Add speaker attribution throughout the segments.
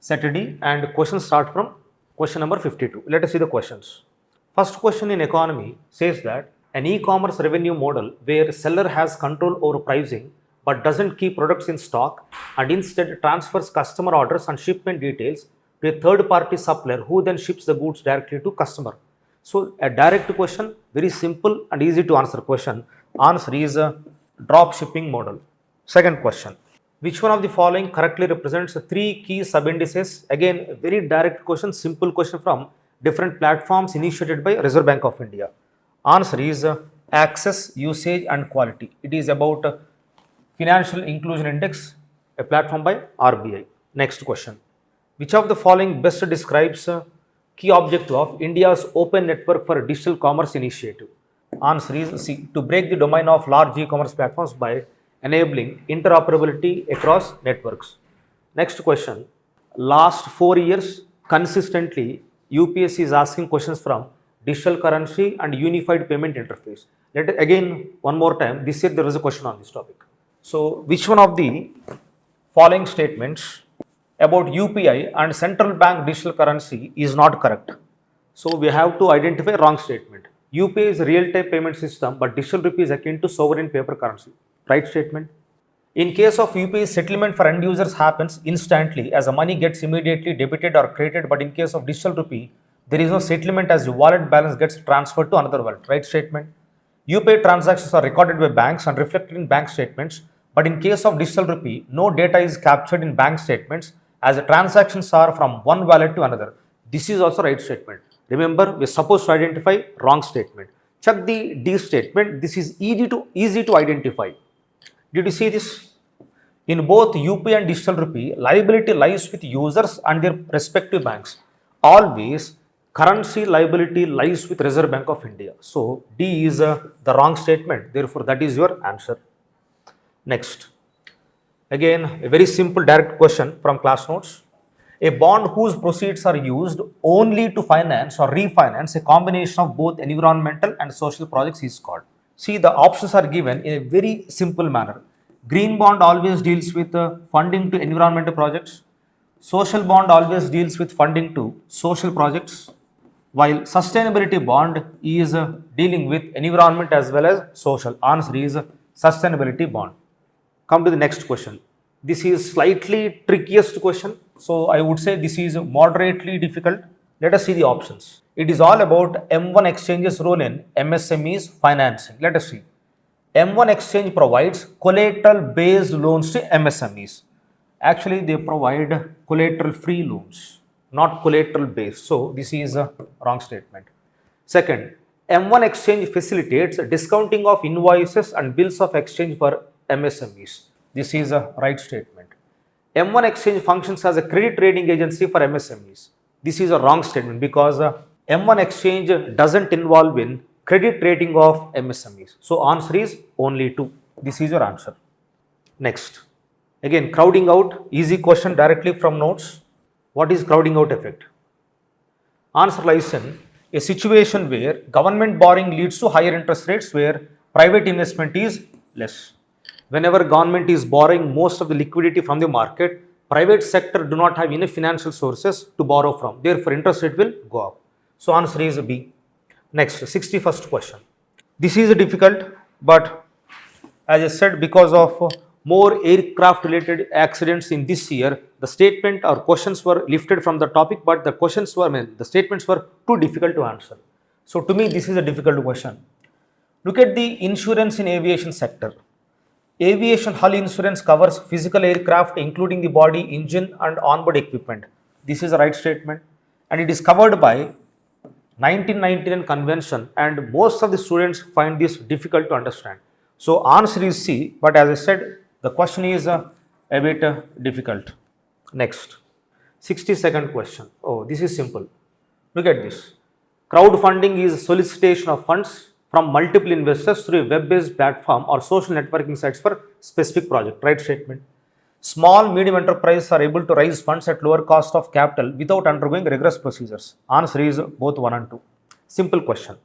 Speaker 1: Saturday, and questions start from question number 52. Let us see the questions. First question in economy says that an e-commerce revenue model where seller has control over pricing but doesn't keep products in stock and instead transfers customer orders and shipment details to a third party supplier who then ships the goods directly to customer. So a direct question, very simple and easy to answer question. Answer is a drop shipping model. Second question. Which one of the following correctly represents the three key sub-indices? Again, a very direct question, simple question from different platforms initiated by Reserve Bank of India. Answer is access, usage and quality. It is about Financial Inclusion Index, a platform by RBI. Next question. Which of the following best describes key objective of India's Open Network for Digital Commerce initiative? Answer is C. To break the domain of large e-commerce platforms by enabling interoperability across networks. Next question. Last 4 years, consistently, UPSC is asking questions from digital currency and unified payment interface. Again, one more time, this year there was a question on this topic. So, which one of the following statements about UPI and central bank digital currency is not correct? So, we have to identify wrong statement. UPI is a real-time payment system, but digital rupee is akin to sovereign paper currency. Right statement. In case of UPI, settlement for end users happens instantly as the money gets immediately debited or credited, but in case of digital rupee, there is no settlement as the wallet balance gets transferred to another wallet. Right statement. UPI transactions are recorded by banks and reflected in bank statements, but in case of digital rupee, no data is captured in bank statements as the transactions are from one wallet to another. This is also right statement. Remember, we are supposed to identify wrong statement. Check the D statement. This is easy to identify. Did you see this? In both UPI and digital rupee, liability lies with users and their respective banks. Always, currency liability lies with Reserve Bank of India. So, D is the wrong statement. Therefore, that is your answer. Next. Again, a very simple direct question from class notes. A bond whose proceeds are used only to finance or refinance a combination of both environmental and social projects is called. See, the options are given in a very simple manner. Green bond always deals with funding to environmental projects. Social bond always deals with funding to social projects, while sustainability bond is dealing with environment as well as social. Answer is sustainability bond. Come to the next question. This is slightly trickiest question. So I would say this is moderately difficult. Let us see the options. It is all about M1 Exchange's role in MSMEs financing. Let us see. M1 Exchange provides collateral based loans to MSMEs. Actually, they provide collateral free loans, not collateral based. So this is a wrong statement. Second, M1 Exchange facilitates discounting of invoices and bills of exchange for MSMEs. This is a right statement. M1 Exchange functions as a credit rating agency for MSMEs. This is a wrong statement because M1 Exchange doesn't involve in credit rating of MSMEs. So answer is only 2. This is your answer. Next. Again, crowding out, easy question directly from notes. What is crowding out effect? Answer lies in a situation where government borrowing leads to higher interest rates where private investment is less. Whenever government is borrowing most of the liquidity from the market, private sector do not have enough financial sources to borrow from. Therefore, interest rate will go up. So, answer is B. Next, 61st question. This is difficult, but as I said, because of more aircraft related accidents in this year, the statement or questions were lifted from the topic, but the statements were too difficult to answer. So, to me, this is a difficult question. Look at the insurance in aviation sector. Aviation hull insurance covers physical aircraft including the body, engine and onboard equipment. This is a right statement and it is covered by 1999 convention and most of the students find this difficult to understand. So answer is C, but as I said, the question is a bit difficult. Next, 62nd question. Oh, this is simple. Look at this. Crowdfunding is solicitation of funds from multiple investors through a web-based platform or social networking sites for specific project. Right statement. Small, medium enterprises are able to raise funds at lower cost of capital without undergoing rigorous procedures. Answer is both 1 and 2. Simple question.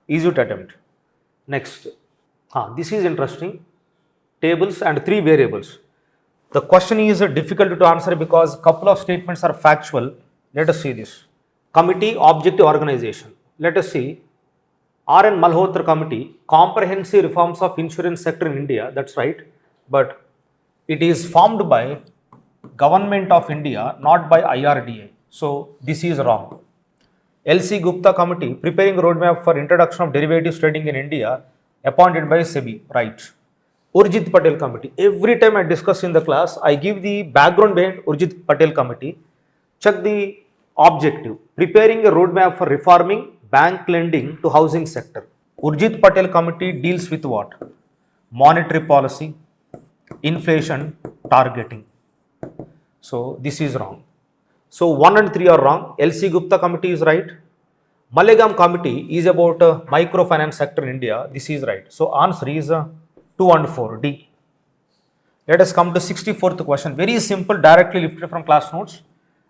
Speaker 1: Easy to attempt. Next. This is interesting. Tables and 3 variables. The question is difficult to answer because couple of statements are factual. Let us see this. Committee Objective Organization. Let us see. R. N. Malhotra Committee, Comprehensive Reforms of Insurance Sector in India. That's right. But it is formed by Government of India, not by IRDA. So this is wrong. L.C. Gupta Committee, preparing roadmap for introduction of derivatives trading in India, appointed by SEBI. Right. Urjit Patel Committee. Every time I discuss in the class, I give the background behind Urjit Patel Committee. Check the objective. Preparing a roadmap for reforming bank lending to housing sector. Urjit Patel Committee deals with what? Monetary policy, inflation, targeting. So this is wrong. So 1 and 3 are wrong. L.C. Gupta Committee is right. Malegam Committee is about microfinance sector in India. This is right. So answer is 2 and 4, D. Let us come to 64th question. Very simple, directly lifted from class notes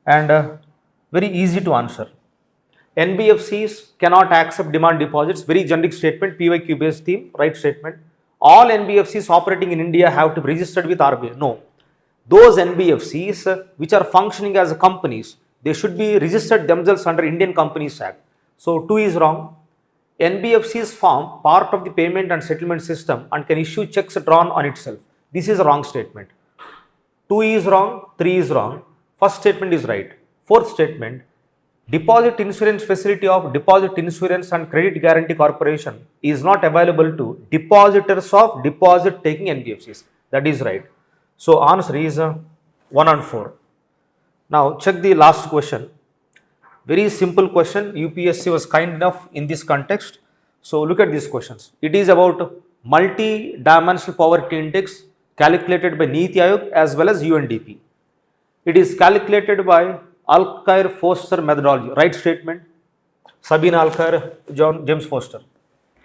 Speaker 1: and very easy to answer. NBFCs cannot accept demand deposits. Very generic statement, PYQ based theme, right statement. All NBFCs operating in India have to be registered with RBI. No. Those NBFCs which are functioning as companies, they should be registered themselves under Indian Companies Act. So 2 is wrong. NBFCs form part of the payment and settlement system and can issue checks drawn on itself. This is a wrong statement. 2 is wrong, 3 is wrong. First statement is right. Fourth statement, deposit insurance facility of Deposit Insurance and Credit Guarantee Corporation is not available to depositors of deposit taking NBFCs. That is right. So answer is 1 and 4. Now check the last question. Very simple question. UPSC was kind enough in this context. So look at these questions. It is about multi-dimensional poverty index calculated by Niti Aayog as well as UNDP. It is calculated by Alkire-Foster methodology. Right statement. Sabine Alkire, James Foster.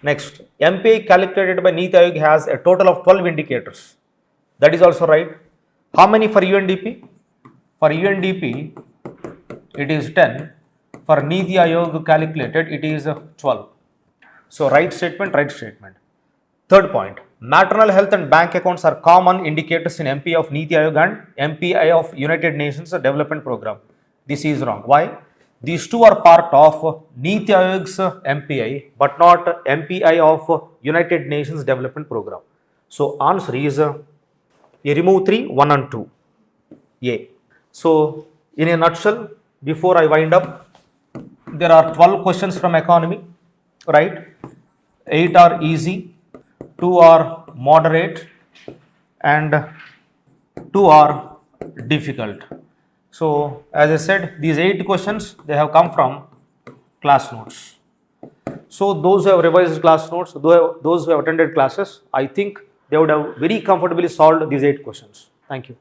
Speaker 1: Next, MPI calculated by Niti Aayog has a total of 12 indicators. That is also right. How many for UNDP? For UNDP, it is 10. For Niti Aayog calculated, it is 12. So right statement, right statement. Third point, maternal health and bank accounts are common indicators in MPI of Niti Aayog and MPI of United Nations Development Program. This is wrong. Why? These two are part of Niti Aayog's MPI, but not MPI of United Nations Development Program. So answer is you remove 3, 1 and 2. A. So in a nutshell, before I wind up, there are 12 questions from economy, right? 8 are easy, 2 are moderate, and 2 are difficult. So as I said, these 8 questions, they have come from class notes. So those who have revised class notes, those who have attended classes, I think they would have very comfortably solved these 8 questions. Thank you.